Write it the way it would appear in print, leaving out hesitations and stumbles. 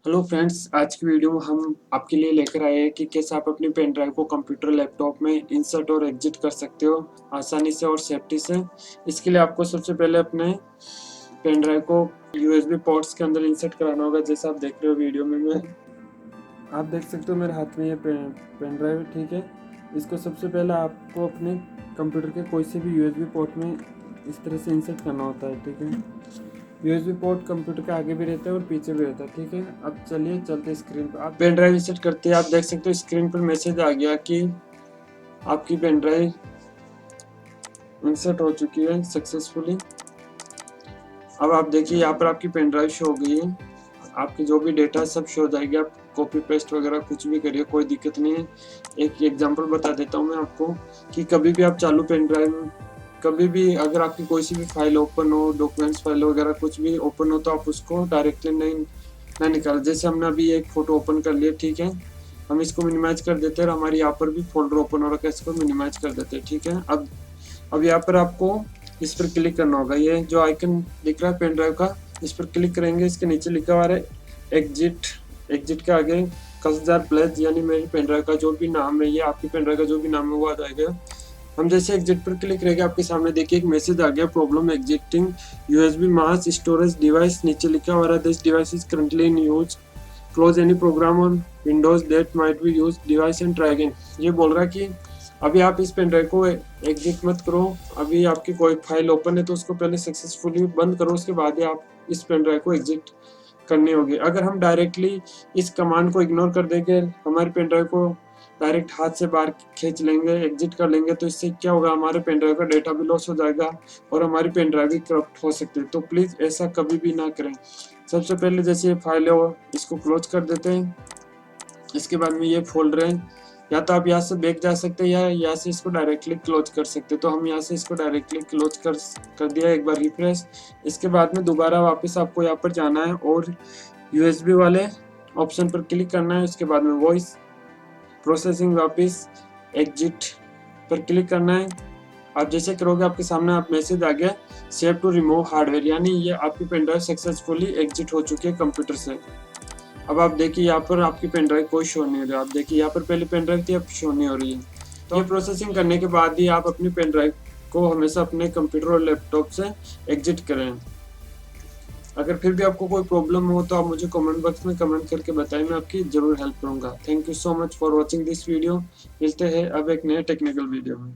Hello friends, आज की video में हम आपके लिए लेकर आए हैं कि कैसे आप अपनी पेन ड्राइव को कंप्यूटर लैपटॉप में इंसर्ट और एग्जिट कर सकते हो आसानी से और सेफ्टी से। इसके लिए आपको सबसे पहले अपने पेन ड्राइव को यूएसबी पोर्ट्स के अंदर इंसर्ट कराना होगा। जैसा आप देख रहे हो वीडियो में, आप देख सकते हो मेरे हाथ में ये पेन ड्राइव है, ठीक है। इसको सबसे पहले आपको अपने कंप्यूटर के कोई से भी यूएसबी पोर्ट में इस तरह से इंसर्ट करना होता है, ठीक है। यूएसबी पोर्ट कंप्यूटर के आगे भी रहता है और पीछे भी रहता है, ठीक है। अब चलिए चलते स्क्रीन पर। आप पेन ड्राइव इंसर्ट करते हैं, आप देख सकते हो स्क्रीन पर मैसेज आ गया कि आपकी पेन ड्राइव इंसर्ट हो चुकी है सक्सेसफुली। अब आप देखिए यहाँ पर आपकी पेन ड्राइव शो हो गई है। आपकी जो भी डेटा सब शो हो जाएगी। आप कॉपी पेस्ट वगैरह कुछ भी करिए, कोई दिक्कत नहीं है। एक एग्जांपल बता देता हूँ मैं आपको कि कभी भी आप चालू पेन ड्राइव, कभी भी अगर आपकी कोई सी भी फाइल ओपन हो, डॉक्यूमेंट्स फाइल वगैरह कुछ भी ओपन हो, तो आप उसको डायरेक्टली नहीं ना निकाल। जैसे हमने अभी एक फोटो ओपन कर लिया, ठीक है। हम इसको मिनिमाइज कर देते हैं और हमारे यहाँ पर भी फोल्डर ओपन हो रखा है, इसको मिनिमाइज कर देते हैं, ठीक है। अब यहाँ पर आपको इस पर क्लिक करना होगा। ये जो आइकन दिख रहा है पेन ड्राइव का, इस पर क्लिक करेंगे। इसके नीचे लिखा हुआ है एग्जिट। एग्जिट के आगे कसदार प्लेस, यानी मेरी पेन ड्राइव का जो भी नाम है, ये आपकी पेन ड्राइव का जो भी नाम है वो आ जाएगा। हम जैसे एग्जिट पर क्लिक करेंगे, आपके सामने देखिए एक मैसेज आ गया, problem ejecting USB mass storage device. नीचे लिखा हुआ है this device is currently in use, close any program on Windows that might be use device and try again. ये बोल रहा है कि अभी आप इस पेन ड्राइव को एग्जिट मत करो। अभी आपकी कोई फाइल ओपन है तो उसको पहले सक्सेसफुली बंद करो, उसके बाद ही आप इस पेन ड्राइव को एग्जिट करनी होगी। अगर हम डायरेक्टली इस कमांड को इग्नोर कर देंगे, हमारे पेन ड्राइव को डायरेक्ट हाथ से बाहर खींच लेंगे, एग्जिट कर लेंगे, तो इससे क्या होगा, हमारे पेन ड्राइव का डेटा भी लॉस हो जाएगा और हमारी पेन ड्राइव भी करप्ट हो सकती है। तो प्लीज़ ऐसा कभी भी ना करें। सबसे पहले जैसे ये फाइल है वो इसको क्लोज कर देते हैं। इसके बाद में ये फोल्डर है, या तो आप यहाँ से बैक जा सकते हैं या यहाँ से इसको डायरेक्टली क्लोज कर सकते हैं। तो हम यहाँ से इसको डायरेक्टली क्लोज कर दिया। एक बार रिफ्रेश। इसके बाद में दोबारा वापस आपको यहाँ पर जाना है और यूएसबी वाले ऑप्शन पर क्लिक करना है। उसके बाद में वॉइस प्रोसेसिंग, वापस एग्जिट पर क्लिक करना है। आप जैसे करोगे आपके सामने आप मैसेज आ गया सेव टू रिमूव हार्डवेयर, यानी ये आपकी पेन ड्राइव सक्सेसफुली एग्जिट हो चुकी है कंप्यूटर से। अब आप देखिए यहाँ पर आपकी पेन ड्राइव कोई शो नहीं हो रहा। आप देखिए यहाँ पर पहले पेन ड्राइव थी, अब शो नहीं हो रही है। तो ये प्रोसेसिंग करने के बाद ही आप अपनी पेन ड्राइव को हमेशा अपने कंप्यूटर और लैपटॉप से एग्जिट करें। अगर फिर भी आपको कोई प्रॉब्लम हो तो आप मुझे कमेंट बॉक्स में कमेंट करके बताएं, मैं आपकी ज़रूर हेल्प करूँगा। Thank you so much for watching this video. मिलते हैं अब एक नए टेक्निकल वीडियो में।